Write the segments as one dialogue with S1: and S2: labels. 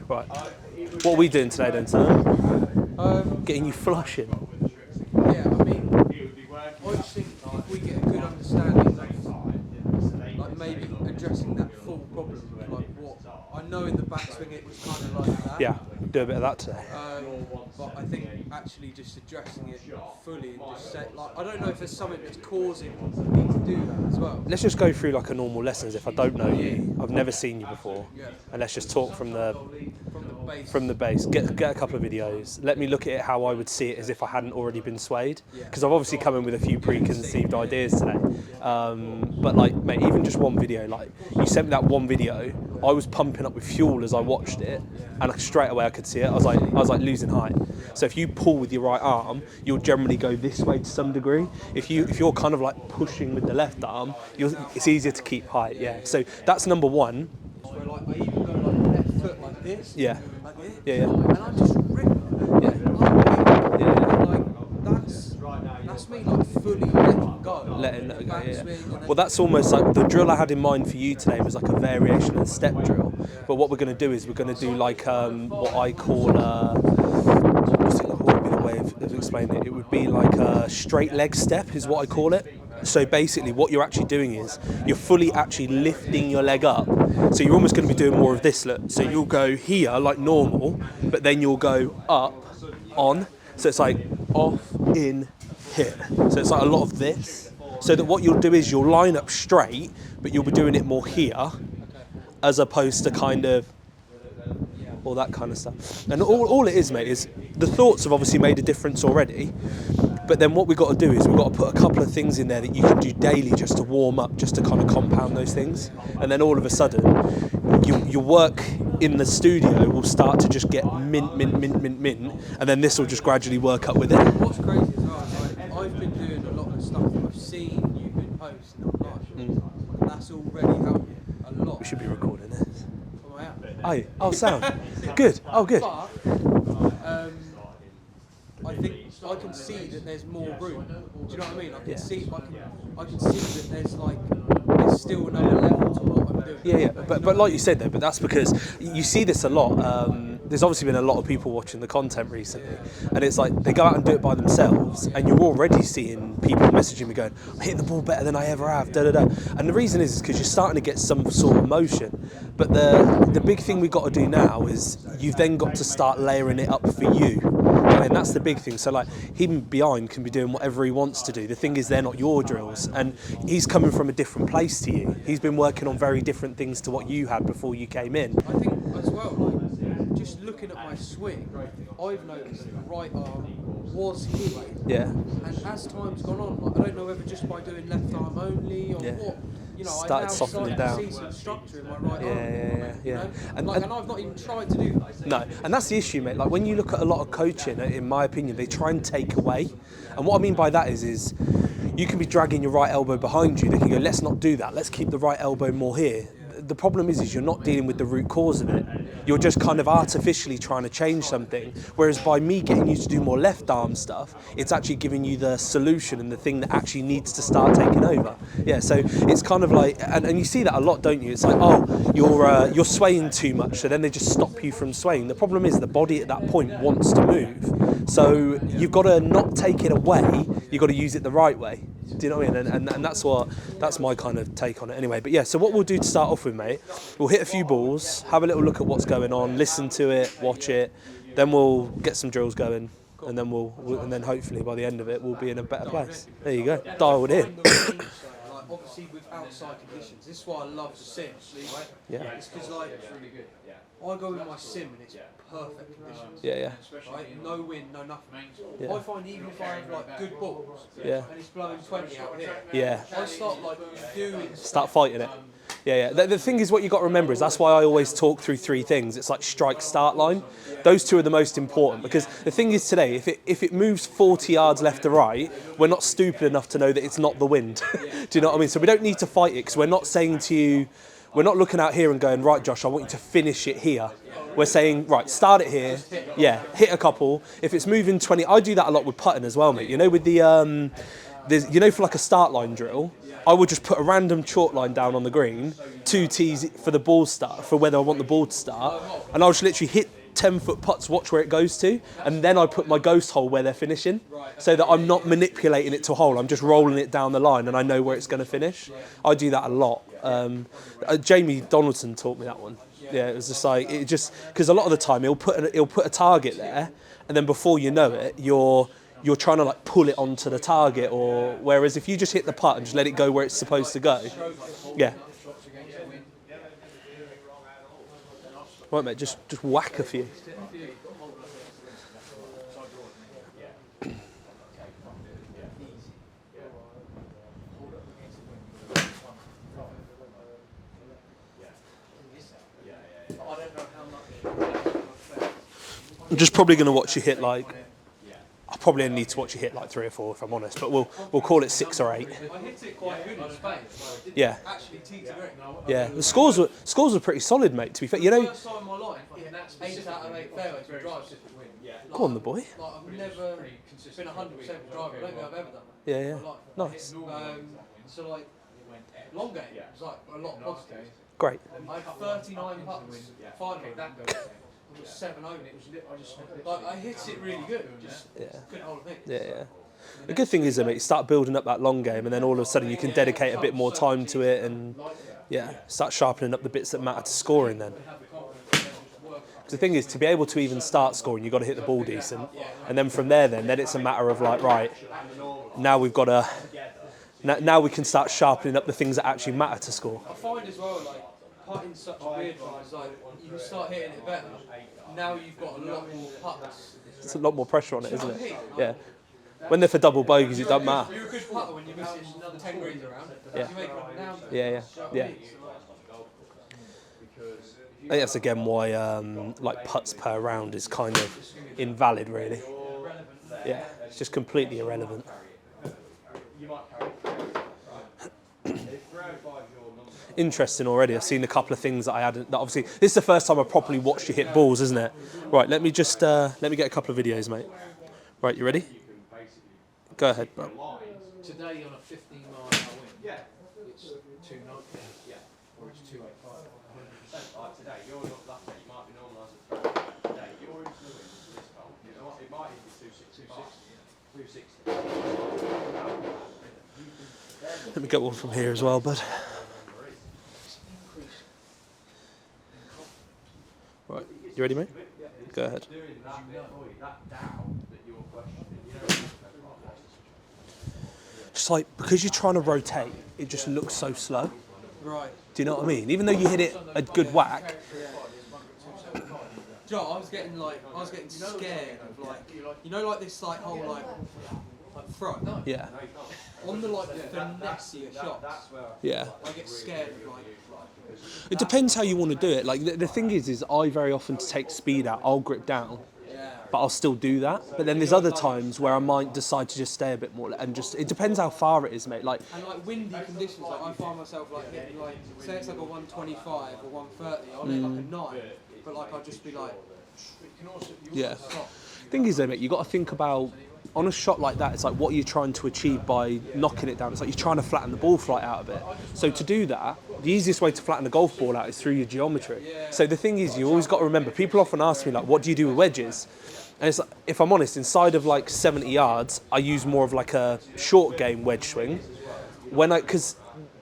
S1: Right. What are we doing today then, Sam? Getting you flushing.
S2: Yeah, I mean, I just think if we get a good understanding of, like, maybe addressing that full problem, like what I know in the backswing it was kind of like that.
S1: Yeah, do a bit of that today.
S2: But I think actually just addressing it fully and just say, like, I don't know if there's something that's causing me to do that as well.
S1: Let's just go through like a normal lesson as if I don't know you. I've never seen you before.
S2: Yeah.
S1: And let's just talk from the
S2: base.
S1: From the base. Get a couple of videos. Let me look at it how I would see it as if I hadn't already been swayed. Because I've obviously come in with a few preconceived ideas today. But like, mate, even just one video, like you sent me that one video, I was pumping up with fuel as I watched it, and like, straight away I could see it. I was like losing height. So if you pull with your right arm, you'll generally go this way to some degree. If you're kind of like pushing with the left arm, it's easier to keep height. Yeah. So that's number one.
S2: So like I even go like left foot like this.
S1: Yeah.
S2: Like this.
S1: Yeah.
S2: And I just rip.
S1: Yeah.
S2: Like that's me like fully letting go.
S1: Letting it go, yeah. Well, that's almost like the drill I had in mind for you today was like a variation of the step drill. But what we're going to do is we're going to do like what I call what would be the way of explaining it? It would be like a straight leg step is what I call it. So basically what you're actually doing is you're fully actually lifting your leg up. So you're almost going to be doing more of this look. So you'll go here like normal, but then you'll go up, on. So it's like off, in, hit. So it's like a lot of this. So that what you'll do is you'll line up straight, but you'll be doing it more here, as opposed to kind of all that kind of stuff. And all it is, mate, is the thoughts have obviously made a difference already. But then what we've got to do is we've got to put a couple of things in there that you can do daily just to warm up, just to kind of compound those things. And then all of a sudden, your work in the studio will start to just get mint. And then this will just gradually work up with it.
S2: What's crazy as well is like, I've been doing a lot of stuff that I've seen you've been posting online. And that's already helped a lot.
S1: We should be recording this.
S2: Oh, I am.
S1: Oh, sound. Good. Oh, good.
S2: But, I think I can see that there's more room. Do you know what I mean? I can see that there's still another level to what I'm doing.
S1: Yeah. But like you said though, but that's because you see this a lot. There's obviously been a lot of people watching the content recently, and it's like they go out and do it by themselves, and you're already seeing people messaging me going, "I'm hitting the ball better than I ever have." And the reason is because you're starting to get some sort of motion. But the big thing we've got to do now is you've then got to start layering it up for you. And that's the big thing. So like him behind can be doing whatever he wants to do. The thing is they're not your drills, and he's coming from a different place to you. He's been working on very different things to what you had before you came in.
S2: I think as well, like just looking at my swing, I've noticed that the right arm was here.
S1: Yeah.
S2: And as time's gone on, like, I don't know whether just by doing left arm only or what. You know,
S1: started softening down.
S2: To see some structure in my right arm.
S1: Yeah.
S2: You know? And I've not even tried to do that.
S1: No, and that's the issue, mate. Like when you look at a lot of coaching, in my opinion, they try and take away. And what I mean by that is you can be dragging your right elbow behind you. They can go, let's not do that. Let's keep the right elbow more here. The problem is you're not dealing with the root cause of it. You're just kind of artificially trying to change something. Whereas by me getting you to do more left arm stuff, it's actually giving you the solution and the thing that actually needs to start taking over. Yeah, so it's kind of like, and you see that a lot, don't you? It's like, oh, you're swaying too much, so then they just stop you from swaying. The problem is the body at that point wants to move. So you've got to not take it away, you've got to use it the right way. Do you know what I mean? And that's my kind of take on it anyway. But yeah, so what we'll do to start off with, mate, we'll hit a few balls, have a little look at what's going on, listen to it, watch it, then we'll get some drills going, and then and then hopefully by the end of it we'll be in a better place. There you go, dialed in.
S2: Obviously with outside conditions, this is why I love the sim.
S1: Yeah.
S2: It's because like I go in my sim and it's perfect conditions.
S1: Yeah.
S2: Right? No wind, no nothing.
S1: Yeah.
S2: I find even if I have like good balls,
S1: Yeah.
S2: and it's blowing 20 out here,
S1: Yeah.
S2: I start like doing
S1: Start fighting it. Yeah. The thing is, what you got to remember is that's why I always talk through three things. It's like strike, start line. Those two are the most important, because the thing is today, if it moves 40 yards left to right, we're not stupid enough to know that it's not the wind. Do you know what I mean? So we don't need to fight it, because we're not saying to you, we're not looking out here and going, right, Josh, I want you to finish it here. We're saying, right, start it here. Yeah, hit a couple. If it's moving 20, I do that a lot with putting as well, mate. You know, with the, for like a start line drill, I would just put a random chalk line down on the green, 2 tees for the ball start, for whether I want the ball to start, and I'll just literally hit 10-foot putts, watch where it goes to, and then I put my ghost hole where they're finishing, so that I'm not manipulating it to a hole, I'm just rolling it down the line and I know where it's going to finish. I do that a lot. Jamie Donaldson taught me that one. Yeah, it was just like, it just, because a lot of the time he'll put a target there, and then before you know it, you're trying to like pull it onto the target, or whereas if you just hit the putt and just let it go where it's supposed to go, yeah. Right, mate, just whack a few. I'm just probably going to watch you hit like, I probably only need to watch you hit like 3 or 4 if I'm honest, but we'll call it 6 or 8.
S2: I hit it quite good in Spain.
S1: Yeah.
S2: Actually, tee to green.
S1: Yeah, the scores were pretty solid, mate. To be fair, you know.
S2: First time in my life, 8 out of 8 fairways with drives to win.
S1: Go on, the boy.
S2: Like, I've never been 100% with driving. I don't think I've ever done that.
S1: Yeah, yeah. Nice.
S2: So like, long game was like a lot of positives.
S1: Great.
S2: I had 39 putts. Finally, that goes. It was 7 over. It was I just like I hit it really good. Just couldn't hold a thing.
S1: Yeah, yeah. The good thing is, mate, you start building up that long game, and then all of a sudden you can dedicate a bit more time to it, and start sharpening up the bits that matter to scoring. Then, because the thing is, to be able to even start scoring, you've got to hit the ball decent, and then from there, then it's a matter of like, right, now we've got to, now we can start sharpening up the things that actually matter to score.
S2: I find as well, like, putting's such a weird one. It's like you can start hitting it better. Now you've got a lot more putts.
S1: It's a lot more pressure on it, isn't it? Yeah. When they're for double bogeys, it doesn't matter.
S2: You're a good putter when you're missing 10 greens around.
S1: Yeah.
S2: You make it down.
S1: Yeah. I think that's again why like putts per round is kind of invalid, really. Yeah, it's just completely irrelevant. Interesting already. I've seen a couple of things that I hadn't. That obviously, this is the first time I properly watched you hit balls, isn't it? Right. Let me just let me get a couple of videos, mate. Right, you ready? Go ahead, bro.
S2: Today on a 15-mile win, it's 290, or it's 285.
S3: Like today, you're not lucky. You might be normalised at 3. Today, you're into the win for this goal. You know what? It might even be 260.
S1: Let me get one from here as well, bud. Right, you ready, mate? Go ahead. Just like, because you're trying to rotate, it just looks so slow.
S2: Right.
S1: Do you know what I mean? Even though you hit it a good whack.
S2: Joe, I was getting scared of like, like this like whole like throw.
S1: Yeah.
S2: On the like finesse shots.
S1: Yeah.
S2: I get scared of like.
S1: It depends how you want to do it. Like the thing is I very often to take speed out, I'll grip down, but I'll still do that. But then there's other times where I might decide to just stay a bit more and just. It depends how far it is, mate. Like.
S2: And like windy conditions, like I find myself like hitting like, say it's like a 125 or 130, I'll hit like a 9, but like I'll just be like.
S1: Yeah. Thing is though, mate, you got to think about. On a shot like that, it's like what you're trying to achieve by knocking it down. It's like you're trying to flatten the ball flight out a bit. So to do that, the easiest way to flatten a golf ball out is through your geometry. So the thing is, you always got to remember, people often ask me like, what do you do with wedges? And it's like, if I'm honest, inside of like 70 yards, I use more of like a short game wedge swing. Because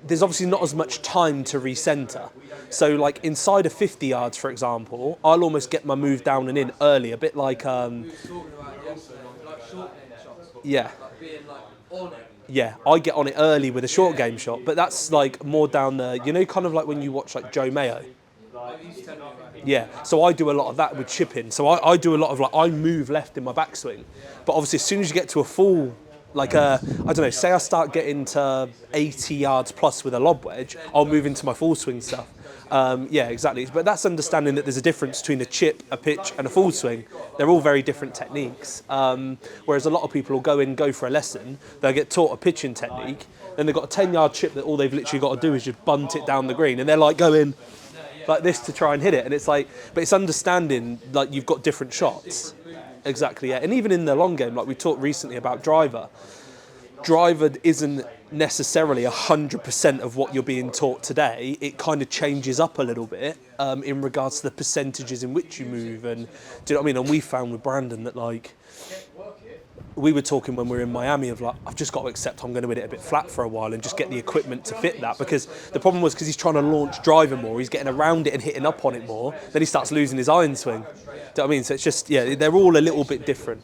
S1: there's obviously not as much time to recenter. So like inside of 50 yards, for example, I'll almost get my move down and in early, a bit like... Yeah. Yeah, I get on it early with a short game shot, but that's like more down the, kind of like when you watch like Joe Mayo. Yeah, so I do a lot of that with chipping. So I do a lot of like, I move left in my backswing, but obviously as soon as you get to a full, like I don't know, say I start getting to 80 yards plus with a lob wedge, I'll move into my full swing stuff. Yeah, exactly. But that's understanding that there's a difference between a chip, a pitch, and a full swing. They're all very different techniques. Whereas a lot of people will go for a lesson, they'll get taught a pitching technique, then they've got a 10-yard chip that all they've literally got to do is just bunt it down the green, and they're like going like this to try and hit it. And it's like, but it's understanding like you've got different shots. Exactly, yeah. And even in the long game, like we talked recently about driver, driver isn't necessarily 100% of what you're being taught today. It kind of changes up a little bit in regards to the percentages in which you move. And do you know what I mean? And we found with Brandon that, like, we were talking when we were in Miami of like, I've just got to accept I'm going to hit it a bit flat for a while and just get the equipment to fit that, because the problem was because he's trying to launch driving more, he's getting around it and hitting up on it more, then he starts losing his iron swing. Do you know what I mean? So it's just, yeah, they're all a little bit different.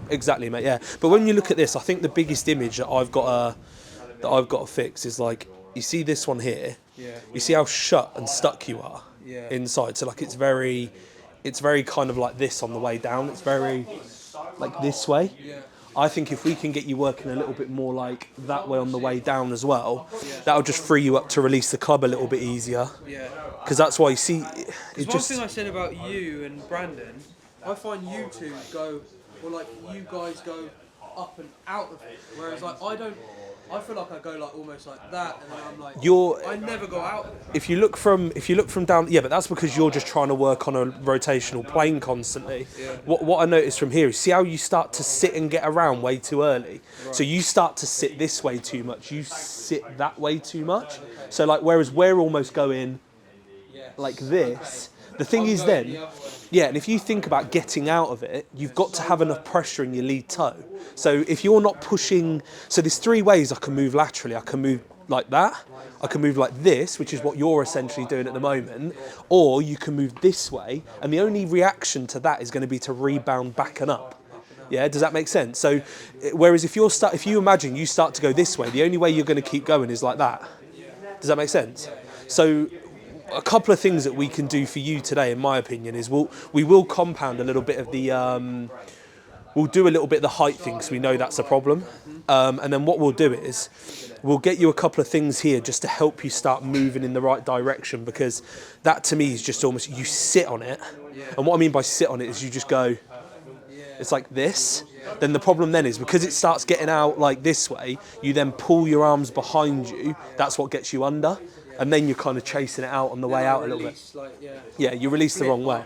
S1: Exactly, mate, yeah. But when you look at this, I think the biggest image that I've got to fix is, like, you see this one here, you see how shut and stuck you are inside. So like it's very kind of like this on the way down. It's very like this way. I think if we can get you working a little bit more like that way on the way down as well, that'll just free you up to release the club a little bit easier. Because that's why you see...
S2: One thing I said about you and Brandon, I find you two go, or like you guys go up and out of it, whereas like I feel like I go like almost like that, and then I'm like, I never go out.
S1: If you look from down, yeah, but that's because you're just trying to work on a rotational plane constantly. What I noticed from here is, see how you start to sit and get around way too early. Right. So you start to sit this way too much. You sit that way too much. So like, whereas we're almost going like this. The thing is then, and if you think about getting out of it, you've got to have enough pressure in your lead toe. So if you're not pushing, so there's three ways I can move laterally. I can move like that, I can move like this, which is what you're essentially doing at the moment, or you can move this way, and the only reaction to that is going to be to rebound back and up. Yeah, does that make sense? So, whereas if you imagine you start to go this way, the only way you're going to keep going is like that. Does that make sense? So, a couple of things that we can do for you today, in my opinion, is we will compound a little bit of the we'll do a little bit of the height thing, because we know that's a problem, and then what we'll do is we'll get you a couple of things here just to help you start moving in the right direction, because that to me is just almost, you sit on it, and what I mean by sit on it is you just go, it's like this. Then the problem then is, because it starts getting out like this way, you then pull your arms behind you. That's what gets you under. And then you're kind of chasing it out on the way out a little bit. You release the wrong way.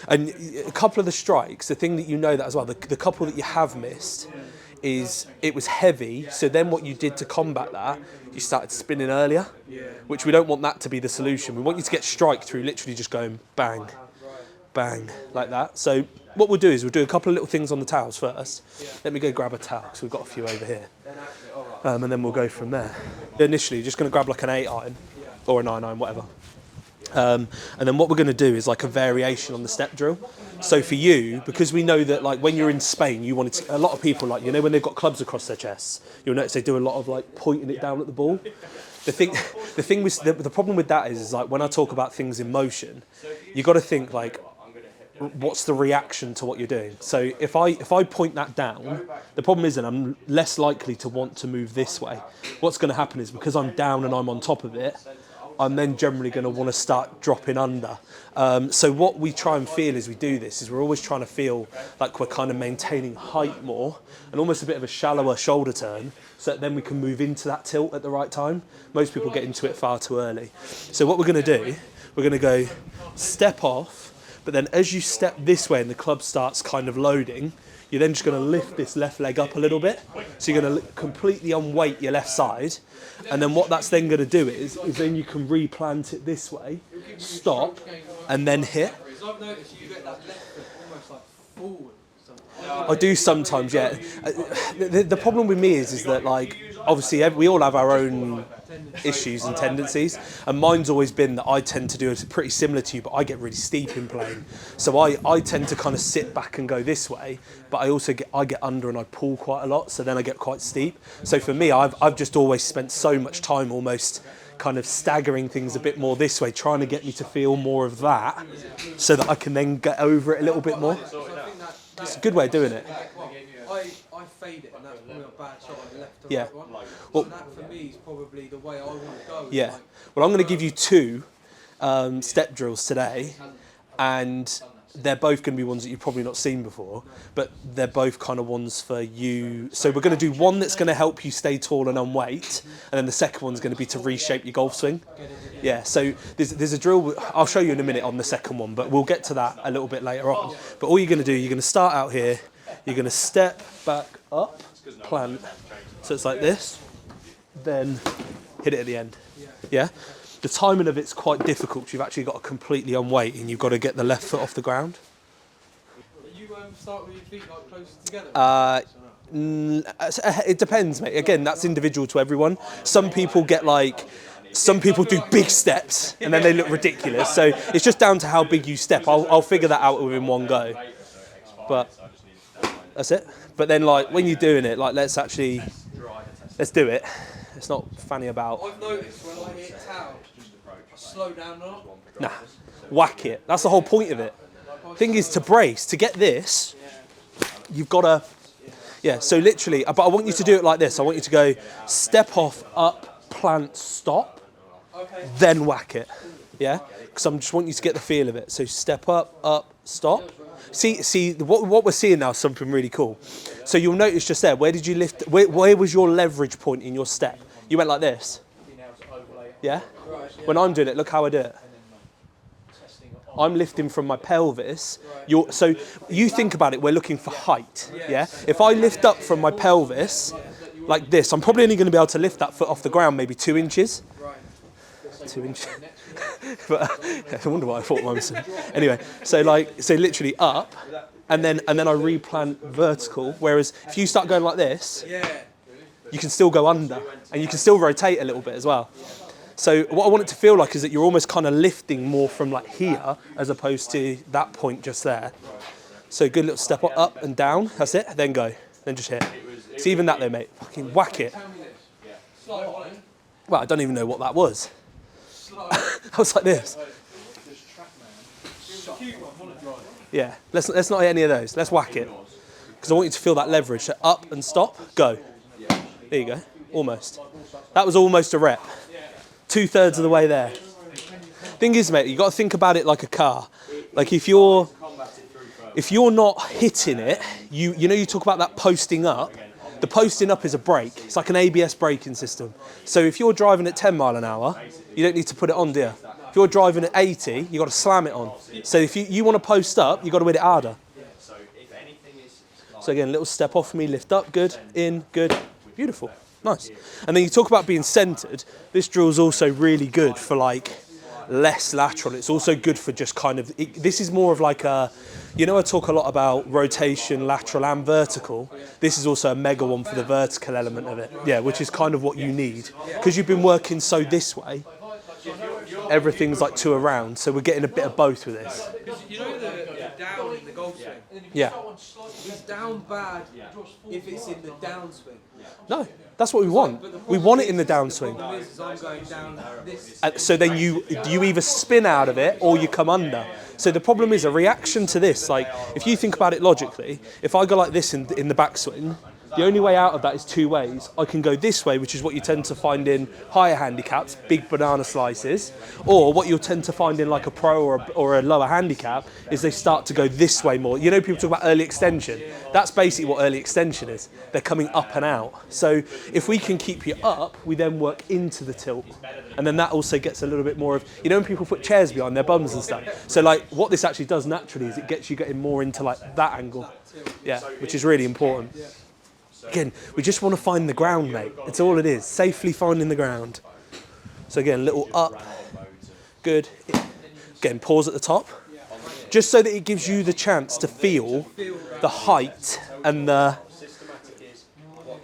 S1: And a couple of the strikes, the thing that you know that as well, the couple that you have missed is it was heavy. So then what you did to combat that, you started spinning earlier, which we don't want that to be the solution. We want you to get strike through literally just going bang, bang, like that. So what we'll do is we'll do a couple of little things on the towels first. Let me go grab a towel, because we've got a few over here. And then we'll go from there. Initially, you're just going to grab like an 8 iron. Or a 9 iron, whatever. And then what we're going to do is like a variation on the step drill. So for you, because we know that like when you're in Spain, you wanted to, a lot of people, like, you know, when they've got clubs across their chests, you'll notice they do a lot of like pointing it down at the ball. The problem with that is like when I talk about things in motion, you got to think like, what's the reaction to what you're doing? So if I point that down, the problem is that I'm less likely to want to move this way. What's going to happen is, because I'm down and I'm on top of it, I'm then generally going to want to start dropping under. So what we try and feel as we do this is we're always trying to feel like we're kind of maintaining height more and almost a bit of a shallower shoulder turn, so that then we can move into that tilt at the right time. Most people get into it far too early. So what we're going to do, we're going to go step off, but then as you step this way and the club starts kind of loading, you're then just going to lift this left leg up a little bit. So you're going to completely unweight your left side. And then what that's then going to do is then you can replant it this way, stop, and then hit.
S2: I've noticed you get that left foot almost like forward.
S1: I do sometimes, yeah. The problem with me is that, like, obviously we all have our own issues and tendencies, and mine's always been that I tend to do it pretty similar to you, but I get really steep in playing. So I tend to kind of sit back and go this way, but I get under and I pull quite a lot, so then I get quite steep. So for me, I've just always spent so much time almost kind of staggering things a bit more this way, trying to get me to feel more of that, so that I can then get over it a little bit more. It's a good way of doing it.
S2: I fade it, and that's probably a bad shot on the left to right one.
S1: Well,
S2: so that for me is probably the way I want to go.
S1: Yeah. Well, I'm going to give you 2 step drills today, and they're both going to be ones that you've probably not seen before, but they're both kind of ones for you. So we're going to do one that's going to help you stay tall and unweight, and then the second one's going to be to reshape your golf swing. Yeah, so there's a drill, I'll show you in a minute on the second one, but we'll get to that a little bit later on. But all you're going to do, you're going to start out here, you're going to step back up, plant, So it's like this, then hit it at the end. Yeah? The timing of it's quite difficult. You've actually got to completely unweight and you've got to get the left foot off the ground.
S2: You start with your feet like closer together?
S1: It depends, mate. Again, that's individual to everyone. Some people get like, some people do big steps and then they look ridiculous. So it's just down to how big you step. I'll figure that out within one go. But that's it. But then like when you're doing it, like let's do it. It's not fanny about.
S2: I've noticed when I hit towel, I slow down a lot.
S1: Nah, whack it. That's the whole point of it. Thing is to brace, to get this, you've got to, yeah, so literally, but I want you to do it like this. I want you to go step off, up, plant, stop, then whack it, yeah? Because I just want you to get the feel of it. So step up, stop. See, what we're seeing now is something really cool. So you'll notice just there, where did you lift, where was your leverage point in your step? You went like this, yeah? When I'm doing it, look how I do it. I'm lifting from my pelvis. So you think about it, we're looking for height, yeah? If I lift up from my pelvis, like this, I'm probably only going to be able to lift that foot off the ground maybe 2 inches. 2 inches. But I wonder what I thought mine was. Anyway, so literally up, and then I replant vertical, whereas if you start going like this, you can still go under, and you can still rotate a little bit as well. So what I want it to feel like is that you're almost kind of lifting more from like here as opposed to that point just there. So good little step up and down. That's it. Then go. Then just hit. It's even that though, mate. Fucking whack it. Well, I don't even know what that was. I was like this. Yeah. Let's not hit any of those. Let's whack it. Because I want you to feel that leverage. So up and stop. Go. There you go. Almost. That was almost a rep. 2/3 of the way there. Thing is, mate, you got to think about it like a car. Like if you're not hitting it, you talk about that posting up. The posting up is a brake. It's like an ABS braking system. So if you're driving at 10 mile an hour, you don't need to put it on, do you? If you're driving at 80, you got to slam it on. So if you want to post up, you got to hit it harder. So again, little step off me, lift up, good, in, good, beautiful. Nice. And then you talk about being centred. This drill is also really good for like less lateral. It's also good for just kind of, this is more of like a, I talk a lot about rotation, lateral and vertical. This is also a mega one for the vertical element of it. Yeah, which is kind of what you need. Because you've been working so this way, everything's like to around. So we're getting a bit of both with this.
S2: You know the down in the golf swing?
S1: Yeah.
S2: It's down bad if it's in the downswing.
S1: No, that's what we want. We want it in the downswing.
S2: The problem is I'm going down this.
S1: So then you either spin out of it or you come under. So the problem is a reaction to this. Like if you think about it logically, if I go like this in the backswing, the only way out of that is 2 ways. I can go this way, which is what you tend to find in higher handicaps, big banana slices, or what you'll tend to find in like a pro or a lower handicap is they start to go this way more. You know, people talk about early extension. That's basically what early extension is. They're coming up and out. So if we can keep you up, we then work into the tilt. And then that also gets a little bit more of, when people put chairs behind their bums and stuff. So like what this actually does naturally is it gets you getting more into like that angle. Yeah, which is really important. Again, we just want to find the ground, mate. It's all it is. Safely finding the ground. So again, little up. Good. Again, pause at the top. Just so that it gives you the chance to feel the height and the...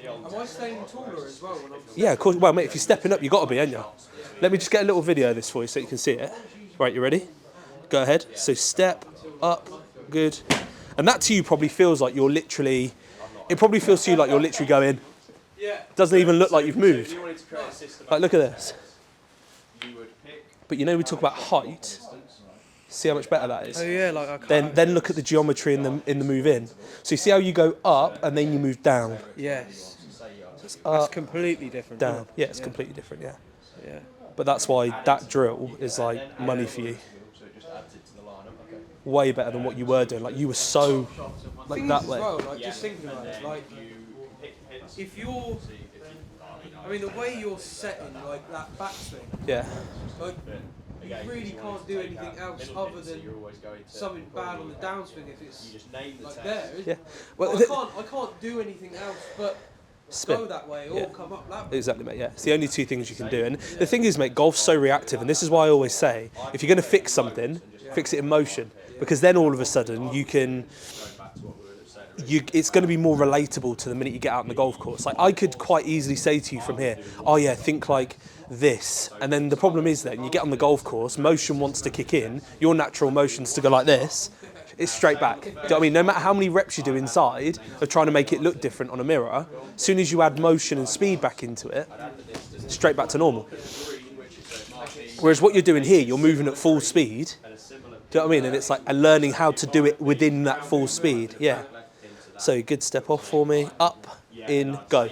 S2: Am I staying taller as well? When I'm
S1: Yeah, of course. Well, mate, if you're stepping up, you've got to be, ain't you? Let me just get a little video of this for you so you can see it. Right, you ready? Go ahead. So step up. Good. And that to you probably feels like you're literally... It probably feels to you like you're literally going. Doesn't even look like you've moved. Like, look at this. But we talk about height. See how much better that is.
S2: Oh yeah, like I can't.
S1: Then look at the geometry in the move in. So you see how you go up and then you move down.
S2: Yes.
S1: Up,
S2: That's completely different.
S1: down. Yeah, it's completely different. Yeah.
S2: Yeah.
S1: But that's why that drill is like money for you. Way better than what you were doing. Like you were so like
S2: Thing
S1: that
S2: is
S1: way.
S2: as well, like just thinking about it, like if you're, the way you're setting like that backswing,
S1: Yeah.
S2: like you really can't do anything else other than something bad on the downswing if it's like there.
S1: Yeah. Well,
S2: I can't do anything else but
S1: spin.
S2: go that way or
S1: Yeah.
S2: come up that way.
S1: Exactly, mate, yeah. It's the only two things you can do. And the thing is, mate, golf's so reactive, and this is why I always say, if you're going to fix something, fix it in motion. Because then all of a sudden you can... it's going to be more relatable to the minute you get out on the golf course. Like, I could quite easily say to you from here, oh yeah, think like this. And then the problem is then, you get on the golf course, motion wants to kick in, your natural motion's to go like this, it's straight back. Do you know what I mean? No matter how many reps you do inside of trying to make it look different on a mirror, as soon as you add motion and speed back into it, straight back to normal. Whereas what you're doing here, you're moving at full speed. Do you know what I mean? And it's like learning how to do it within that full speed. Yeah. So good step off for me. Up, in, go.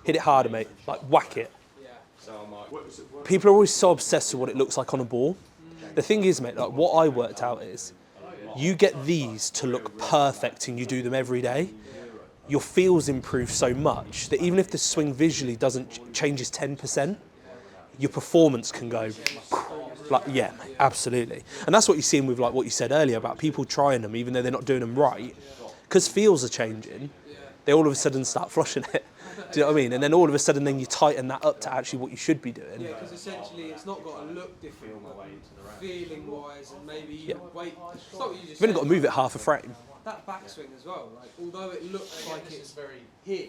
S1: Hit it harder, mate. Like whack it. People are always so obsessed with what it looks like on a ball. The thing is, mate, like what I worked out is, you get these to look perfect and you do them every day, your feels improve so much that even if the swing visually changes 10%, your performance can go like, yeah, mate, absolutely. And that's what you're seeing with like what you said earlier about people trying them even though they're not doing them right, because feels are changing, they all of a sudden start flushing it. Do you know what I mean? And then all of a sudden then you tighten that up to actually what you should be doing.
S2: Yeah, because essentially it's not got to look different, feeling wise, and maybe you weight. It's not what you just
S1: You've only
S2: said.
S1: got to move it half a frame.
S2: That backswing as well, like although it looks like it's very here,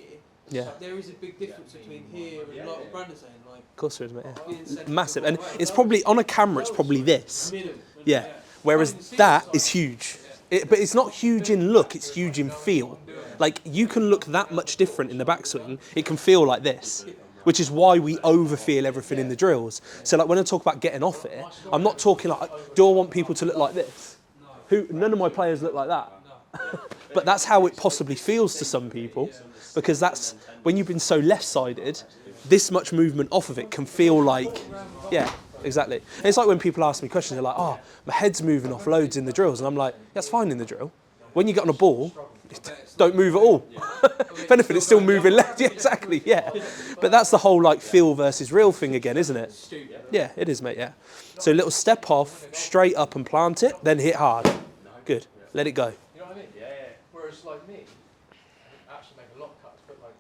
S1: Yeah.
S2: like, there is a big difference between here and like what Brandon's saying, like
S1: Of course there is, mate, yeah.
S2: being centred
S1: Massive.
S2: all
S1: And
S2: the way.
S1: it's probably, on a camera, it's probably this.
S2: Minimum.
S1: Yeah. Whereas that is huge. But it's not huge in look, it's huge in feel. Like, you can look that much different in the backswing, it can feel like this. Which is why we overfeel everything in the drills. So like when I talk about getting off it, I'm not talking like, do I want people to look like this? None of my players look like that. But that's how it possibly feels to some people, because that's, when you've been so left-sided, this much movement off of it can feel like, yeah, exactly. And it's like when people ask me questions, they're like, oh, my head's moving off loads in the drills. And I'm like, that's fine in the drill. When you get on a ball, don't move at all. If anything, it's still moving left. Yeah, exactly, yeah. But that's the whole like feel versus real thing again, isn't it? Yeah, it is, mate, yeah. So a little step off, straight up and plant it, then hit hard. Good. Let it go.
S4: You know what I mean? Yeah. Whereas like me, I actually make a lot of cuts, but like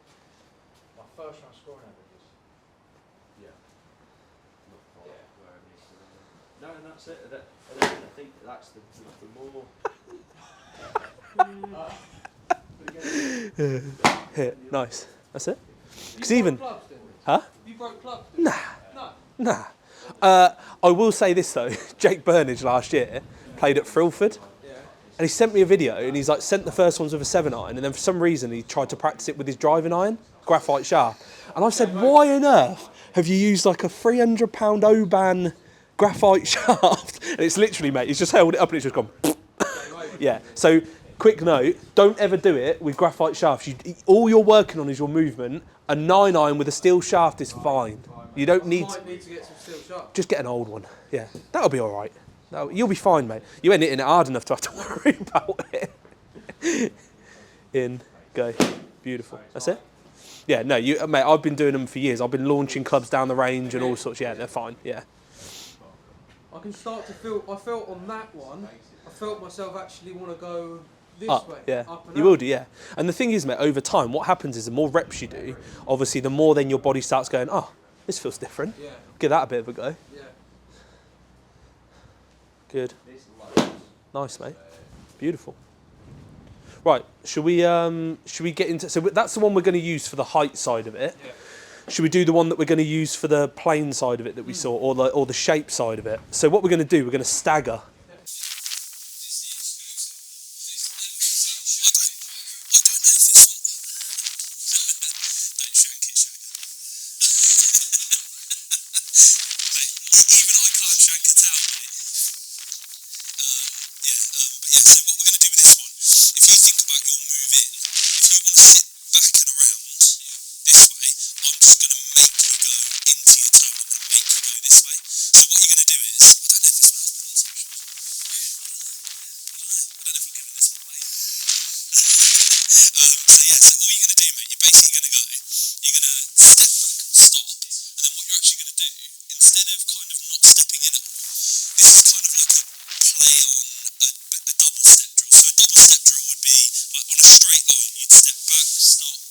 S4: my first round scoring averages.
S3: No, and that's it. I think that's the more.
S1: Hit. Nice. That's it. Because even...
S2: Clubs, didn't you?
S1: Huh?
S2: You broke clubs?
S1: Nah.
S2: No.
S1: Nah. I will say this though, Jake Burnage last year played at Thrillford, and he sent me a video and he's like sent the first ones with a 7-iron, and then for some reason he tried to practice it with his driving iron, graphite shaft. And I said, why on earth have you used like a 300-pound Oban graphite shaft? And it's literally, mate, he's just held it up and it's just gone. Yeah, so quick note, don't ever do it with graphite shafts. All you're working on is your movement. A 9-iron with a steel shaft is fine. You don't need
S2: Might need to get some steel sharp.
S1: just get an old one. Yeah, that'll be all right. You'll be fine, mate. You ain't hitting it hard enough to have to worry about it. In, go. Beautiful. That's it? Yeah, no, mate, I've been doing them for years. I've been launching clubs down the range and all sorts. Yeah, they're fine. Yeah.
S2: I can start to feel. I felt on that one. I felt myself actually want to go this
S1: Up,
S2: way.
S1: yeah.
S2: Up and
S1: You
S2: up.
S1: will do, yeah. And the thing is, mate, over time, what happens is the more reps you do, obviously, the more then your body starts going, oh, this feels different.
S2: Yeah.
S1: Give that a bit of a go.
S2: Yeah.
S1: Good. Nice, mate. Beautiful. Right, should we get into... So that's the one we're going to use for the height side of it.
S2: Yeah.
S1: Should we do the one that we're going to use for the plane side of it that we saw, or the shape side of it? So what we're going to do, we're going to stagger.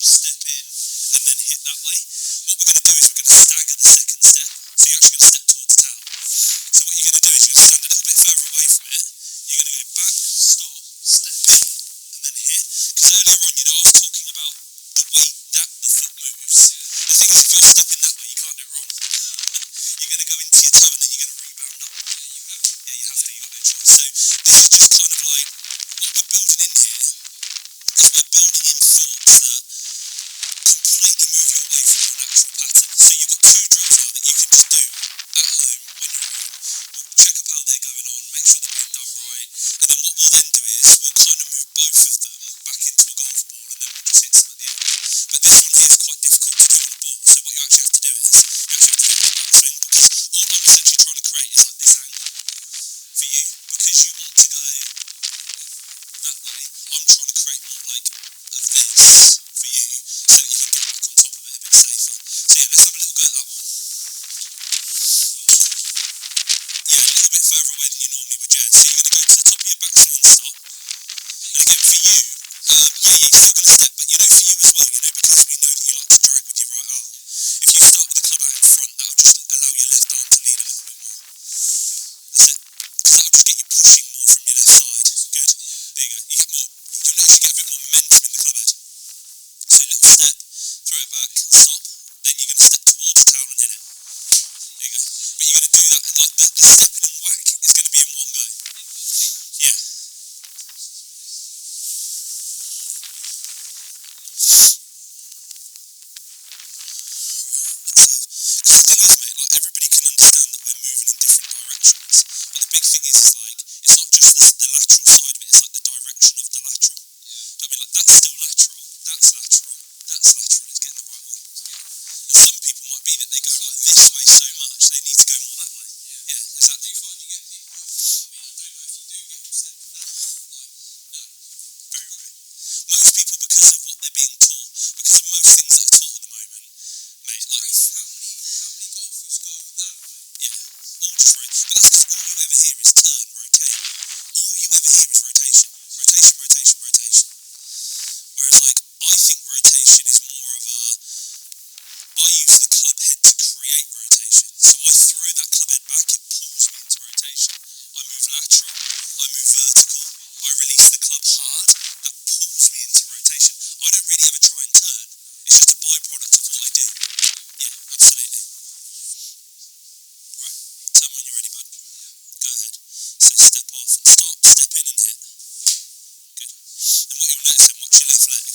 S5: Step in, and then
S1: that way. What we're going to do is we're going to stagger the second step. So you're actually going to step towards the towel. So what you're going to do is you're going to stand a little bit further away from it. You're going to go back, stop, step in, and then hit. Because earlier on, you know, I was talking about the way that the foot moves. The thing is, if you're stepping that way, you can't do it wrong. You're going to go into your toe and then you're going to rebound up. Yeah, you have to. You've got no choice. So this is just kind of like what we're building in here. Is we're building in thoughts that completely move you away from your natural pattern. So you've got two drills now that you can just do at home when you're home. We'll check up how they're going on, make sure they're being done right, and then what we'll then do is we'll kind of move both of them back into a golf ball and then we'll just hit some at the end. But this one here is quite difficult to do on a ball, so what you actually have to do is you actually have to hit the backswing, because all I'm essentially trying to create is like this angle for you, because you want to go that way. I'm trying to create more like of this for you, so that you can get back on top of it a bit safer. So yeah, let's have a little go at that one. Yeah, a little bit further away than you normally would, yeah. So you're going to go to the top of your backswing and stop. And again, for you, yeah, you're still going to step, but you know, for you as well, you know, because we know that you like to drag with your right arm, if you start with the club out in front, that'll just allow your left arm to lead a little bit more. That's it. So that'll just get you pushing more from your left side. Good. There you go. You get more, you'll notice you get a bit more momentum in the club head. So a little step, throw it back, stop, then you're going to step towards the towel and hit it. There you go. But you're going to do that, and like the stepping and whack is going to be in one go. Yeah. Because the thing is, mate, like everybody can understand that we're moving in different directions, but the big thing is like it's not just the lateral side of it; it's like the direction of the lateral. Do you know what I mean? Like that's still lateral, that's lateral, that's lateral. It's getting the right one. And some people might be that they go like this way so much they need to go more that way. Yeah, exactly. You find you get people. I mean, I don't know if you do get them step like no, very rare. Most people, because of what they're being taught, because of most things that are taught at the moment, mate, like
S2: How many golfers go that way?
S1: yeah, all just rotate. But that's because all you ever hear is turn, rotate. All you ever hear is rotation. Rotation, rotation, rotation. Whereas like, I think rotation is more of a, I use the club head to create rotation. So I throw that club head back, it pulls me into rotation. I move lateral, I move vertical, I release the club hard, that pulls me into rotation. I don't really ever try and turn, it's just a byproduct of what I do. Yeah, absolutely. Right, tell me when you're ready, bud. Go ahead. So step off and stop, step in and hit. Good. And what you'll notice then, watch your left leg.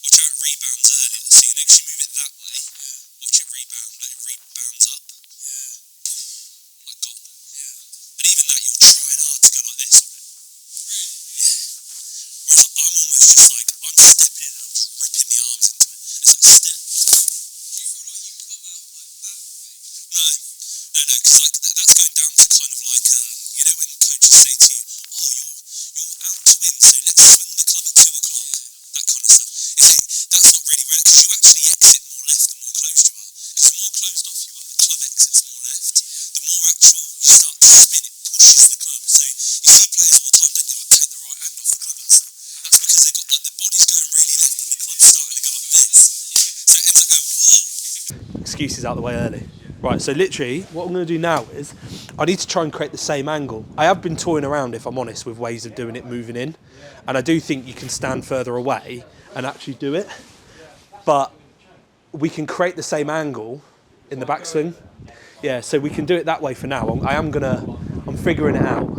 S1: Watch how it rebounds earlier. So you know, 'cause you move it that way, watch it rebound. Let it rebounds up. Yeah. Like gone. Yeah. And even that, you're trying hard to go like this on it. Really? Yeah. Whereas like, I'm almost just like, I'm stepping in and I'm just ripping the arms into it. It's like step.
S2: Do you feel like you come out like that way?
S1: No, because like that's going down to kind of like you know when coaches say to you, oh you're out to win, so let's swing the club at 2 o'clock, that kind of stuff. That's not really real, because you actually exit more left the more closed you are. Because the more closed off you are, the club exits more left. The more actual you start to spin, it pushes the club. So you see players all the time, don't you, like take the right hand off the club and stuff. That's because they've got like their body's going really left and the club's starting to go like this. So it ends up going whoa. Excuses out the way early. Right, so literally, what I'm going to do now is, I need to try and create the same angle. I have been toying around, if I'm honest, with ways of doing it moving in. And I do think you can stand further away and actually do it. But we can create the same angle in the backswing. Yeah, so we can do it that way for now. I'm figuring it out.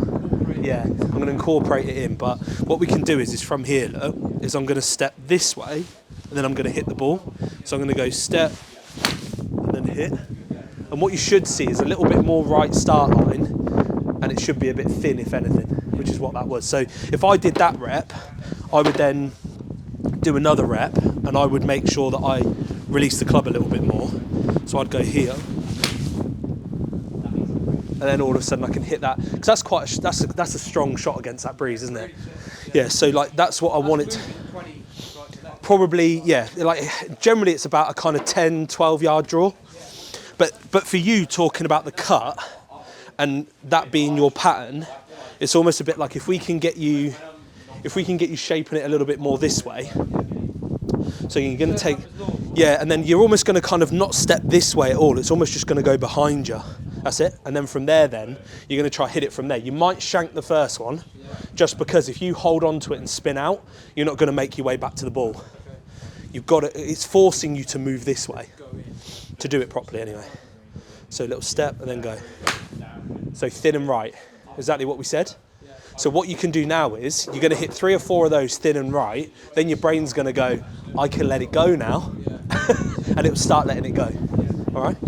S1: Yeah, I'm going to incorporate it in. But what we can do is from here, look, is I'm going to step this way, and then I'm going to hit the ball. So I'm going to go step, and then hit. And what you should see is a little bit more right start line, and it should be a bit thin, if anything, which is what that was. So if I did that rep, I would then do another rep, and I would make sure that I release the club a little bit more. So I'd go here, and then all of a sudden I can hit that, because that's a strong shot against that breeze, isn't it? Yeah. So like that's what I wanted to. Probably, yeah. Like generally, it's about a kind of 10, 12 yard draw. But for you talking about the cut and that being your pattern, it's almost a bit like if we can get you shaping it a little bit more this way. So you're going to take, yeah, and then you're almost going to kind of not step this way at all. It's almost just going to go behind you. That's it. And then from there, then you're going to try hit it from there. You might shank the first one, just because if you hold on to it and spin out, you're not going to make your way back to the ball. You've got to, it's forcing you to move this way to do it properly anyway. So a little step and then go. So thin and right, exactly what we said. So what you can do now is you're going to hit 3 or 4 of those thin and right, then your brain's going to go, I can let it go now, and it will start letting it go. All right?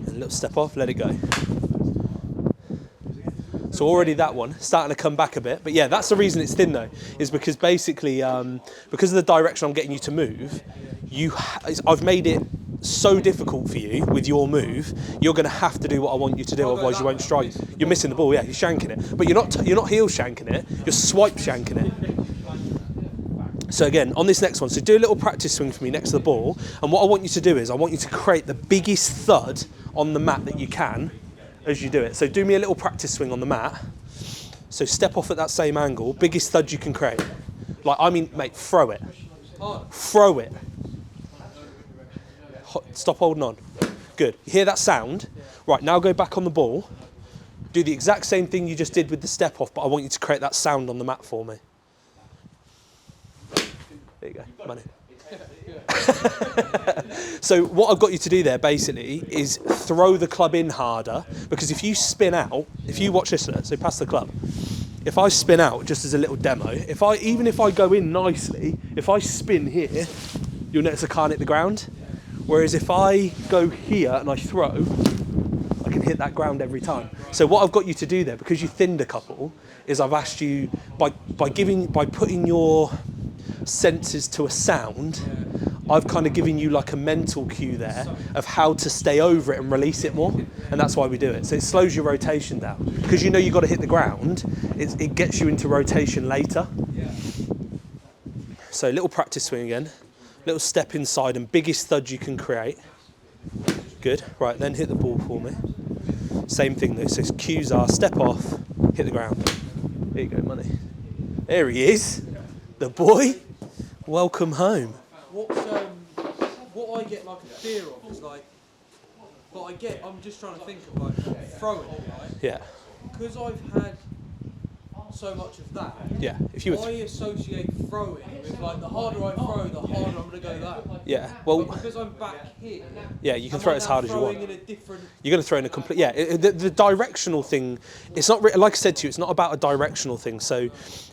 S1: And a little step off, let it go. So already that one starting to come back a bit, but yeah, that's the reason it's thin though, is because basically because of the direction I'm getting you to move, I've made it so difficult for you with your move. You're going to have to do what I want you to do, otherwise you won't strike. You're missing the ball, yeah, you're shanking it, but you're not heel shanking it, you're swipe shanking it. So again, on this next one, so do a little practice swing for me next to the ball, and what I want you to do is I want you to create the biggest thud on the mat that you can as you do it. So do me a little practice swing on the mat. So step off at that same angle, biggest thud you can create. Like, I mean, mate, throw it. Throw it. Stop holding on. Good. You hear that sound? Right, now go back on the ball. Do the exact same thing you just did with the step off, but I want you to create that sound on the mat for me. There you go, money. So what I've got you to do there basically is throw the club in harder, because if you spin out, if you watch this, so pass the club. If I spin out, just as a little demo, even if I go in nicely, if I spin here, you'll notice I can't hit the ground. Whereas if I go here and I throw, I can hit that ground every time. So what I've got you to do there, because you thinned a couple, is I've asked you, by putting your senses to a sound, I've kind of given you like a mental cue there of how to stay over it and release it more, and that's why we do it. So it slows your rotation down, because you know you've got to hit the ground, it gets you into rotation later. So a little practice swing again. Little step inside and biggest thud you can create. Good. Right, then hit the ball for me. Same thing though. So cues are step off, hit the ground. There you go, money. There he is. The boy. Welcome home.
S2: What I get like a fear of is like, I'm just trying to think of like throwing, right?
S1: Yeah.
S2: Because I've had so much of that.
S1: Yeah. If you were
S2: I associate throwing with like the harder I throw, the harder I'm going to go that way.
S1: yeah. Well,
S2: but because I'm back here.
S1: yeah, you can throw it as hard as you want.
S2: In a different...
S1: You're going to throw in a complete... Yeah, the directional thing, it's not... Like I said to you, it's not about a directional thing. So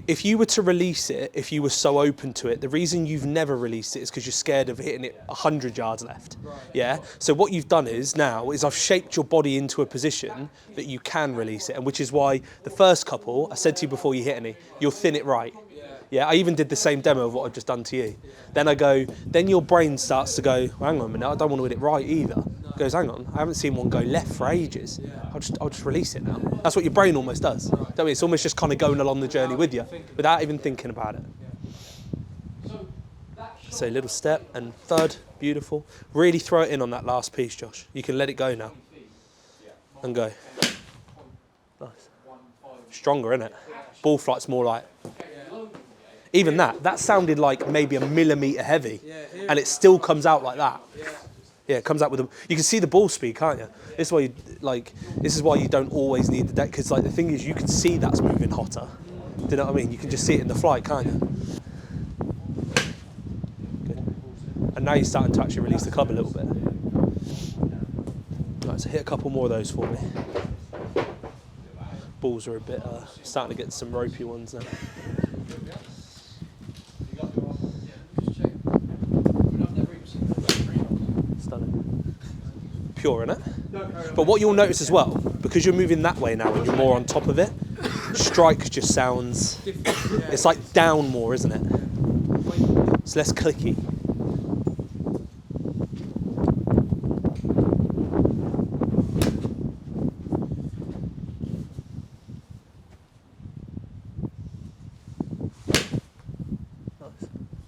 S1: if you were to release it, if you were so open to it, the reason you've never released it is because you're scared of hitting it 100 yards left. Right. Yeah? So what you've done is I've shaped your body into a position that you can release it, and which is why the first couple, I said to you before you hit any, you'll thin it right. Yeah, I even did the same demo of what I've just done to you. Then I go, then your brain starts to go, well, hang on a minute, I don't want to hit it right either. It goes, hang on, I haven't seen one go left for ages. I'll just release it now. That's what your brain almost does. Don't we? It's almost just kind of going along the journey with you without even thinking about it. So little step and thud, beautiful. Really throw it in on that last piece, Josh. You can let it go now. And go. Nice. Stronger, isn't it? Ball flight's more like... Even that sounded like maybe a millimetre heavy, and it still comes out like that. Yeah, it comes out with a... You can see the ball speed, can't you? This is why you don't always need the deck, because like the thing is, you can see that's moving hotter. Do you know what I mean? You can just see it in the flight, can't you? Good. And now you're starting to actually release the club a little bit. Right, so hit a couple more of those for me. Balls are a bit starting to get some ropey ones now. Stunning. Pure, innit? But what you'll notice as well, because you're moving that way now and you're more on top of it, strike just sounds... It's like down more, isn't it? It's less clicky.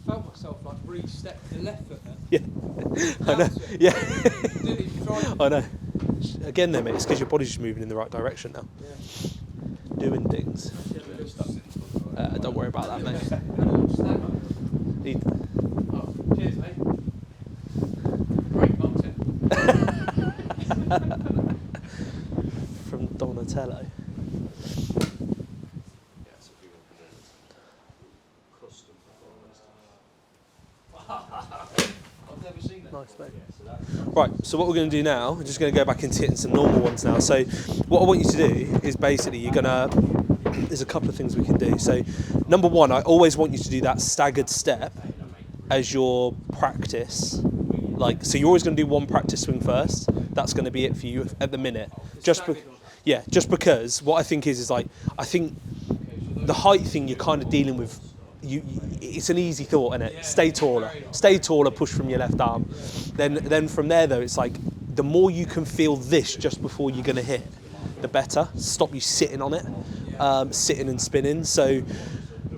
S2: Felt myself like re-step to the left foot there.
S1: Yeah, I know. Yeah, I know. Again, though, mate, it's because your body's just moving in the right direction now. Doing things. Don't worry about that, mate. Eat.
S4: Oh, cheers, mate. Great content.
S1: From Donatello.
S4: I've never seen that.
S1: Nice, mate. Right, so what we're going to do now, we're just going to go back into hitting some normal ones now. So what I want you to do is basically there's a couple of things we can do. So number one, I always want you to do that staggered step as your practice. Like, so you're always going to do one practice swing first. That's going to be it for you at the minute. Just because what I think is like, I think the height thing you're kind of dealing with, it's an easy thought, isn't it? Stay taller, push from your left arm. Then from there though, it's like the more you can feel this just before you're going to hit, the better. Stop you sitting on it, sitting and spinning. So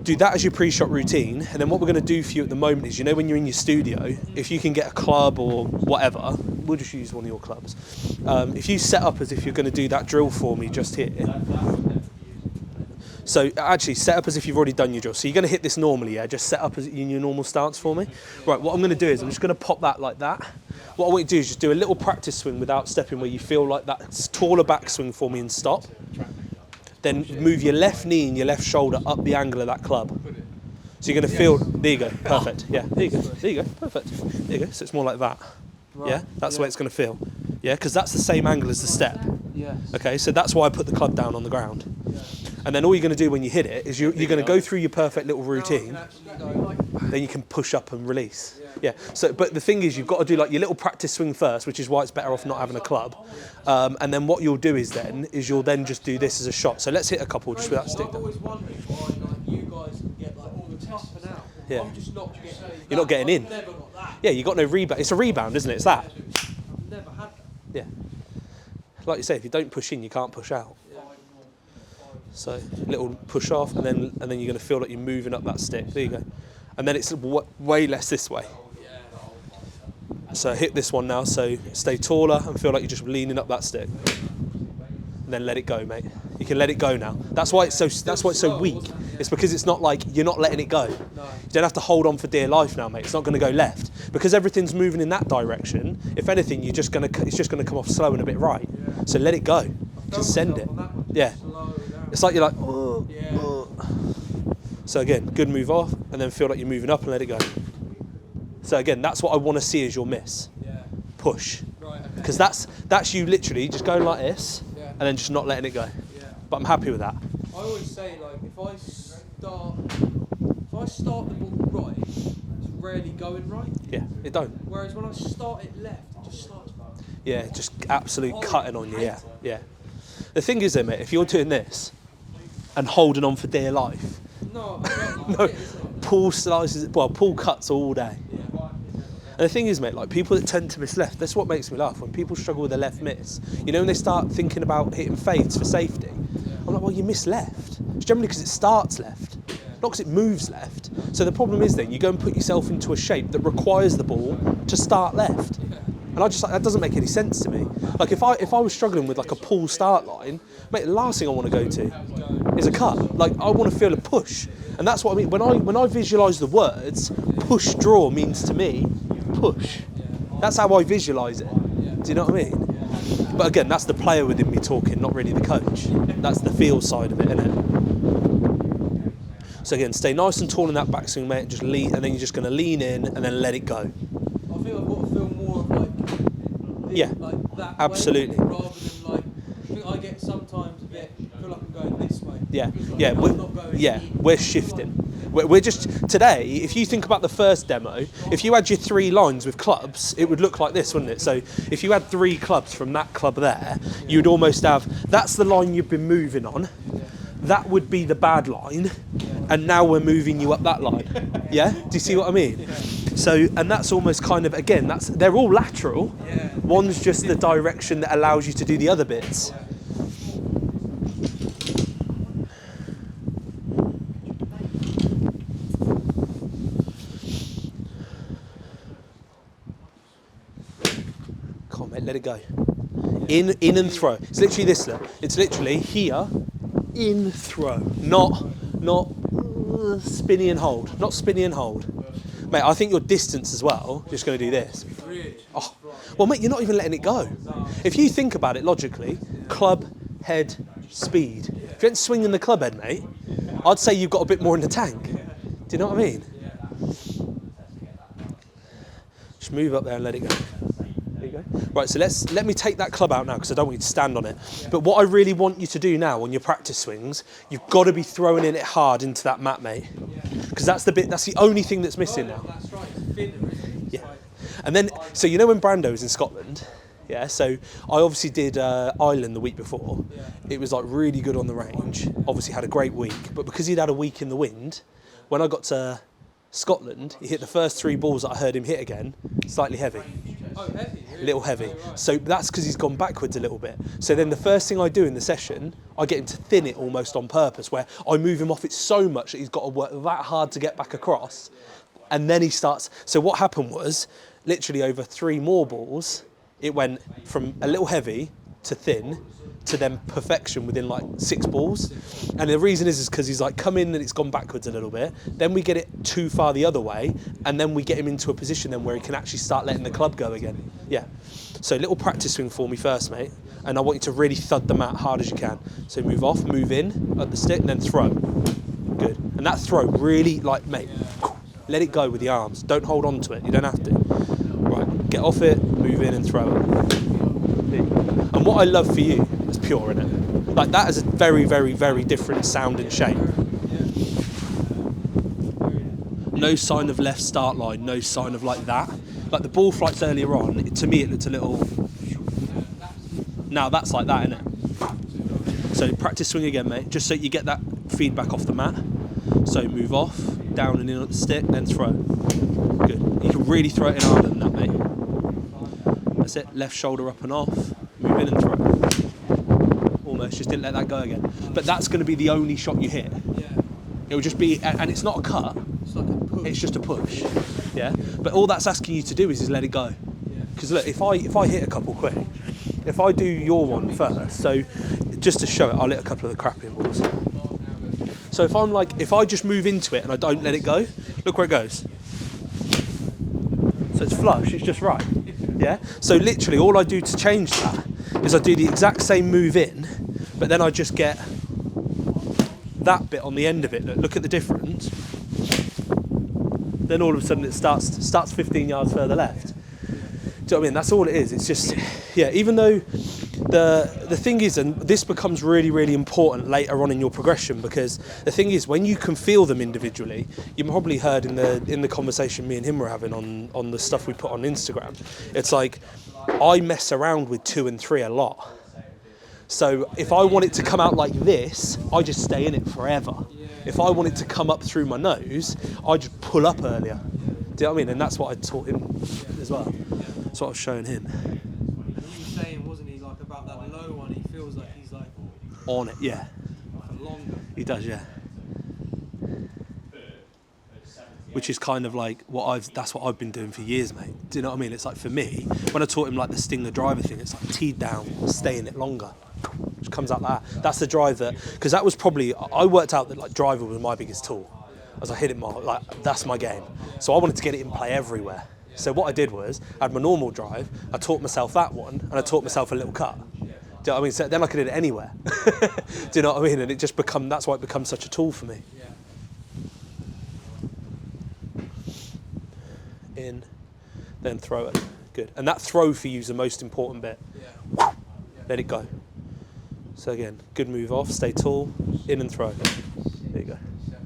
S1: do that as your pre-shot routine, and then what we're going to do for you at the moment is, when you're in your studio, if you can get a club or whatever, we'll just use one of your clubs. If you set up as if you're going to do that drill for me just here. So actually set up as if you've already done your drill. So you're going to hit this normally, yeah? Just set up as in your normal stance for me. Right, what I'm going to do is I'm just going to pop that like that. What I want you to do is just do a little practice swing without stepping, where you feel like that taller backswing for me and stop. Then move your left knee and your left shoulder up the angle of that club. So you're going to feel, there you go, perfect. Yeah, there you go, perfect. There you go, so it's more like that. Yeah, that's the way it's going to feel. Yeah, because that's the same angle as the step.
S2: Yes.
S1: Okay, so that's why I put the club down on the ground. And then all you're going to do when you hit it is you're going to go through your perfect little routine. Then you can push up and release. Yeah. So, but the thing is, you've got to do like your little practice swing first, which is why it's better off not having a club. And then what you'll do is you'll then just do this as a shot. So let's hit a couple just with that stick.
S2: I've always wondered why you guys get like all the tests for now.
S1: Yeah.
S2: I'm just not getting.
S1: You're not getting in.
S2: I've never got that.
S1: Yeah, you got no rebound. It's a rebound, isn't it? It's that.
S2: I've never had that.
S1: Yeah. Like you say, if you don't push in, you can't push out. So little push off, and then you're going to feel like you're moving up that stick. There you go. And then it's way less this way. So hit this one now. So stay taller and feel like you're just leaning up that stick. And then let it go, mate. You can let it go now. That's why it's so weak. It's because it's not like you're not letting it go. You don't have to hold on for dear life now, mate. It's not going to go left because everything's moving in that direction. If anything, it's just going to come off slow and a bit right. So let it go. Just send it. Yeah. It's like you're like, oh, oh. So again, good move off, and then feel like you're moving up and let it go. So again, that's what I want to see as your miss. Push. Because that's you literally just going like this, and then just not letting it go. But I'm happy with that.
S2: I always say, like, if I start the ball right, it's rarely going right.
S1: Yeah, it don't.
S2: Whereas when I start it left, it just starts.
S1: Yeah, just absolute cutting on you. Yeah. The thing is, though, mate, if you're doing this and holding on for dear life,
S2: no,
S1: pull slices. Well, pull cuts all day. And the thing is, mate, like people that tend to miss left, that's what makes me laugh. When people struggle with a left miss, when they start thinking about hitting fades for safety, I'm like, well, you miss left. It's generally because it starts left, not because it moves left. So the problem is then you go and put yourself into a shape that requires the ball to start left. And I just like, that doesn't make any sense to me. Like if I was struggling with like a pull start line, mate, the last thing I want to go to is a cut. Like I want to feel a push, and that's what I mean when I visualise the words. Push draw means to me push. That's how I visualise it. Do you know what I mean? But again, that's the player within me talking, not really the coach. That's the feel side of it, isn't it? So again, stay nice and tall in that backswing, mate. Just lean, and then you're just going to lean in and then let it go.
S2: I think I've got to feel more of like that
S1: absolutely.
S2: Way, rather than like, I think I get sometimes a bit, I feel like I'm going this way.
S1: We're shifting. We're just, today, if you think about the first demo, if you had your 3 lines with clubs, it would look like this, wouldn't it? So if you had 3 clubs from that club there, you'd almost have, that's the line you've been moving on, that would be the bad line, and now we're moving you up that line. Yeah? Do you see what I mean? So, and that's almost kind of, again, they're all lateral. One's just the direction that allows you to do the other bits. Come on, mate, let it go. In and throw. It's literally this, look. It's literally here, in, throw. Not spinny and hold. Not spinny and hold. Mate, I think your distance as well, just going to do this.
S2: Really?
S1: Oh. Well, mate, you're not even letting it go. If you think about it logically, club, head, speed. If you ain't swinging the club head, mate, I'd say you've got a bit more in the tank. Do you know what I mean? Just move up there and let it go. There you go. Right, so let me take that club out now because I don't want you to stand on it. But what I really want you to do now on your practice swings, you've got to be throwing in it hard into that mat, mate. Because that's the only thing that's missing now.
S2: That's right, it's thinner, isn't it?
S1: Yeah. And then, so you know when Brando was in Scotland? Yeah, so I obviously did Ireland the week before. It was like really good on the range. Obviously had a great week, but because he'd had a week in the wind, when I got to Scotland, he hit the first 3 balls that I heard him hit again, slightly heavy.
S2: Oh, heavy?
S1: A little heavy. So that's because he's gone backwards a little bit. So then the first thing I do in the session, I get him to thin it almost on purpose, where I move him off it so much that he's got to work that hard to get back across. And then he starts. So what happened was, literally over 3 more balls, it went from a little heavy to thin to then perfection within like 6 balls. And the reason is because he's like come in and it's gone backwards a little bit. Then we get it too far the other way, and then we get him into a position then where he can actually start letting the club go again. Yeah. So little practice swing for me first, mate. And I want you to really thud the mat hard as you can. So move off, move in at the stick, and then throw. Good. And that throw really, like, mate, let it go with the arms. Don't hold on to it. You don't have to. Right. Get off it, move in, and throw it. And what I love for you is pure, innit? Like that is a very, very, very different sound and shape. No sign of left start line, no sign of like that. Like the ball flights earlier on, to me it looked a little... Now that's like that, innit? So practice swing again, mate, just so you get that feedback off the mat. So move off, down and in at the stick, then throw. Good. You can really throw it in harder than that, mate. That's it, left shoulder up and off, move in and throw. Almost, just didn't let that go again. But that's going to be the only shot you hit. It will just be, and it's not a cut,
S2: It's like a push.
S1: it's just a push. Yeah. But all that's asking you to do is let it go. Because look, if I hit a couple quick, if I do your one first, so just to show it, I'll hit a couple of the crapping balls. So if I just move into it and I don't let it go, look where it goes. So it's flush, it's just right. Yeah. So literally all I do to change that is I do the exact same move in, but then I just get that bit on the end of it. Look at the difference. Then all of a sudden it starts 15 yards further left. Do you know what I mean? That's all it is. It's just, yeah, even though the thing is, and this becomes really, really important later on in your progression, because the thing is, when you can feel them individually, you probably heard in the conversation me and him were having on the stuff we put on Instagram, it's like, I mess around with 2 and 3 a lot. So if I want it to come out like this, I just stay in it forever. If I want it to come up through my nose, I just pull up earlier. Do you know what I mean? And that's what I taught him as well. That's what I was showing him.
S2: He was saying, wasn't he, like about that low one, he feels like he's like
S1: On it, yeah.
S2: longer.
S1: He does, yeah. Which is kind of like that's what I've been doing for years, mate. Do you know what I mean? It's like for me, when I taught him like the stinger driver thing, it's like teed down, stay in it longer. Just comes out like that. That's the drive because that was probably, I worked out that like driver was my biggest tool. As I hit it more, like that's my game. So I wanted to get it in play everywhere. So what I did was, I had my normal drive, I taught myself that one, and I taught myself a little cut. Do you know what I mean? So then I could hit it anywhere. Do you know what I mean? And it just that's why it becomes such a tool for me. In, then throw it. Good. And that throw for you is the most important bit. Let it go. So again, good move off, stay tall, in and throw. There you go.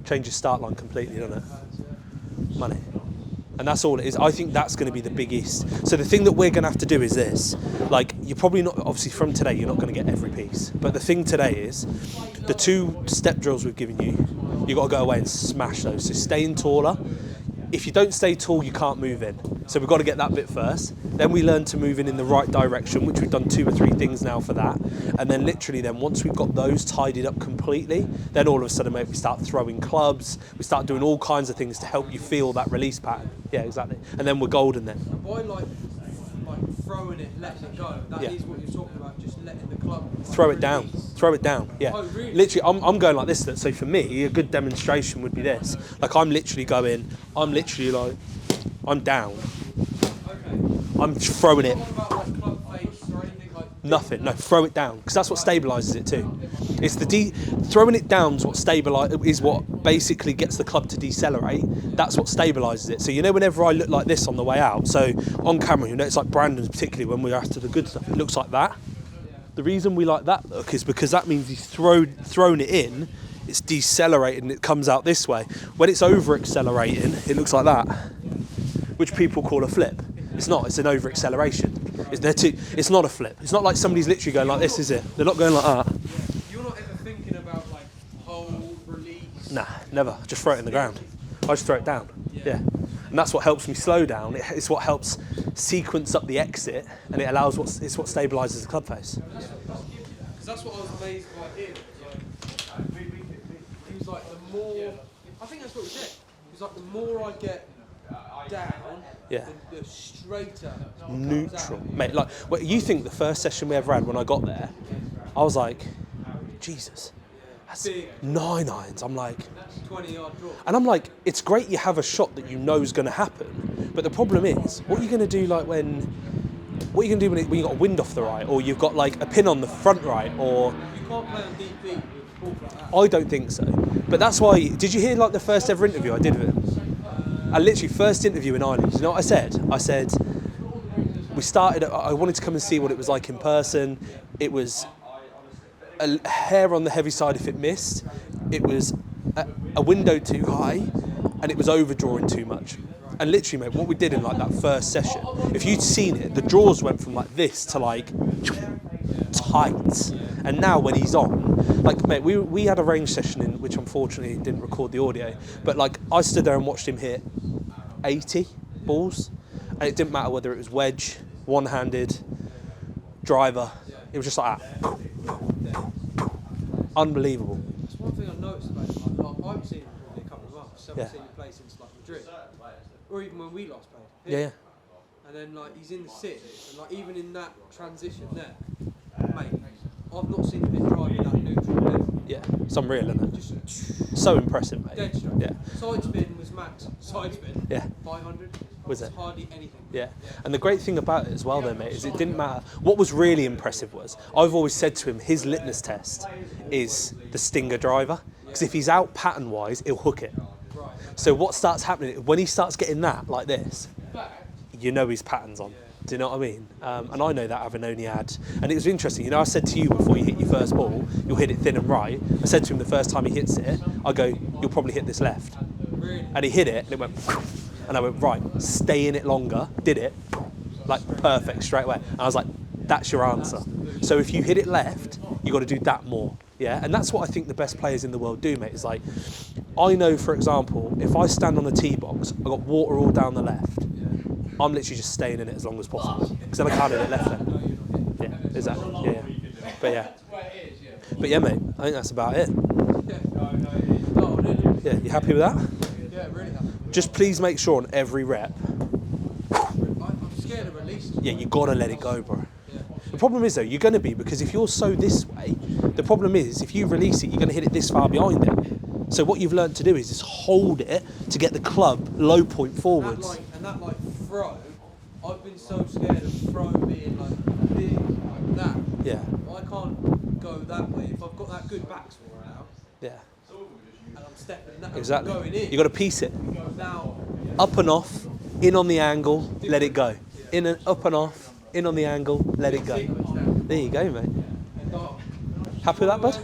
S1: Change your start line completely, doesn't it? Money. And that's all it is. I think that's going to be the biggest. So the thing that we're going to have to do is this. Like, you're probably not, obviously from today, you're not going to get every piece. But the thing today is, the 2 step drills we've given you, you've got to go away and smash those. So staying taller. If you don't stay tall, you can't move in. So we've got to get that bit first. Then we learn to move in the right direction, which we've done 2 or 3 things now for that. And then literally then once we've got those tidied up completely, then all of a sudden, mate, we start throwing clubs. We start doing all kinds of things to help you feel that release pattern. Yeah, exactly. And then we're golden then.
S2: Why like throwing it, letting it go. That is
S1: Yeah.
S2: what you're talking about, just letting the club
S1: Throw it down.
S2: release.
S1: Throw it down. Yeah.
S2: Oh, really?
S1: Literally, I'm going like this. So for me, a good demonstration would be this. Like I'm literally going. I'm literally like. I'm down.
S2: Okay.
S1: I'm throwing it.
S2: What about like club face or anything like?
S1: Nothing. No, throw it down because that's what stabilises it too. It's the throwing it down is what basically gets the club to decelerate. That's what stabilises it. So you know, whenever I look like this on the way out, so on camera, you know, it's like Brandon's particularly when we're after the good stuff. It looks like that. The reason we like that look is because that means he's thrown it in. It's decelerated and it comes out this way. When it's over accelerating, it looks like that, which people call a flip. It's not. It's an over acceleration. It's not a flip. It's not like somebody's literally going like this, is it? They're not going like that.
S2: You're not ever thinking about like hold, release.
S1: Nah, never. Just throw it in the ground. I just throw it down. Yeah. And that's what helps me slow down. It's what helps sequence up the exit, and it allows it's what stabilises the club face.
S2: Because that's what I was amazed by him. He was like, the more. I think that's what he said. He was like, the more I get down,
S1: Yeah.
S2: the straighter it comes
S1: Neutral,
S2: out.
S1: mate. Like, well, you think the first session we ever had when I got there, I was like, Jesus, that's
S2: Big.
S1: 9 irons. I'm like,
S2: 20-yard draw.
S1: and I'm like, it's great you have a shot that you know is going to happen, but the problem is, what are you going to do like when you got a wind off the right, or you've got like a pin on the front right, or
S2: You can't play on DP with balls like that.
S1: I don't think so. But that's why. Did you hear like the first ever interview I did with him? I literally first interview in Ireland. You know what I said? I said we started. I wanted to come and see what it was like in person. It was a hair on the heavy side if it missed. It was a window too high, and it was overdrawing too much. And literally, mate, what we did in like that first session, if you'd seen it, the draws went from like this to like tight. And now when he's on, like, mate, we had a range session in which unfortunately didn't record the audio, but like I stood there and watched him hit 80 balls, and it didn't matter whether it was wedge, one-handed, driver. It was just like that. Unbelievable.
S2: That's one thing I noticed about him. Like, I haven't seen him probably a couple of months. Haven't
S1: Yeah.
S2: seen him play since like Madrid, or even when we last played.
S1: Yeah, yeah.
S2: And then like he's in the sit, and like even in that transition there, mate, I've not seen him hit driving that neutral level.
S1: Yeah, it's unreal, isn't it?
S2: Just
S1: So impressive, mate.
S2: dead straight.
S1: Yeah,
S2: Side spin was max. Side spin.
S1: yeah,
S2: 500.
S1: Was it?
S2: Hardly anything.
S1: yeah. And the great thing about it as well, though, mate, is it didn't matter. What was really impressive was I've always said to him his litmus test is the stinger driver, because if he's out pattern-wise, he'll hook it.
S2: Right.
S1: So what starts happening when he starts getting that like this, you know his pattern's on. Do you know what I mean? And I know that having only had, and it was interesting. You know, I said to you before you hit your first ball, you'll hit it thin and right. I said to him the first time he hits it, I go, you'll probably hit this left.
S2: Really?
S1: And he hit it, and it went, and I went, right, stay in it longer. Did it, like perfect straight away. And I was like, that's your answer. So if you hit it left, you got to do that more. Yeah, and that's what I think the best players in the world do, mate. Is like, I know, for example, if I stand on a tee box, I've got water all down the left. I'm literally just staying in it as long as possible, because then I can't hit it left then. Yeah, exactly. Yeah, yeah. But yeah, mate, I think that's about it. Yeah, you happy with that?
S2: Yeah, really happy.
S1: Just please make sure on every rep,
S2: I'm scared of releasing.
S1: yeah, you gotta let it go, bro. The problem is though, you're gonna be, because if you're so this way, the problem is if you release it, you're gonna hit it this far behind it. So what you've learned to do is just hold it to get the club low point forwards.
S2: And that throw, I've been so scared of throw being like big like that.
S1: Yeah,
S2: I can't go that way. If I've got that good backswing now,
S1: yeah,
S2: and I'm stepping that,
S1: exactly.
S2: I'm going in.
S1: You got to piece it.
S2: Now,
S1: Up and off, in on the angle, let it go. In and up and off, in on the angle, let it go.
S2: sequence down.
S1: There you go, mate.
S2: And,
S1: Happy with that, bud?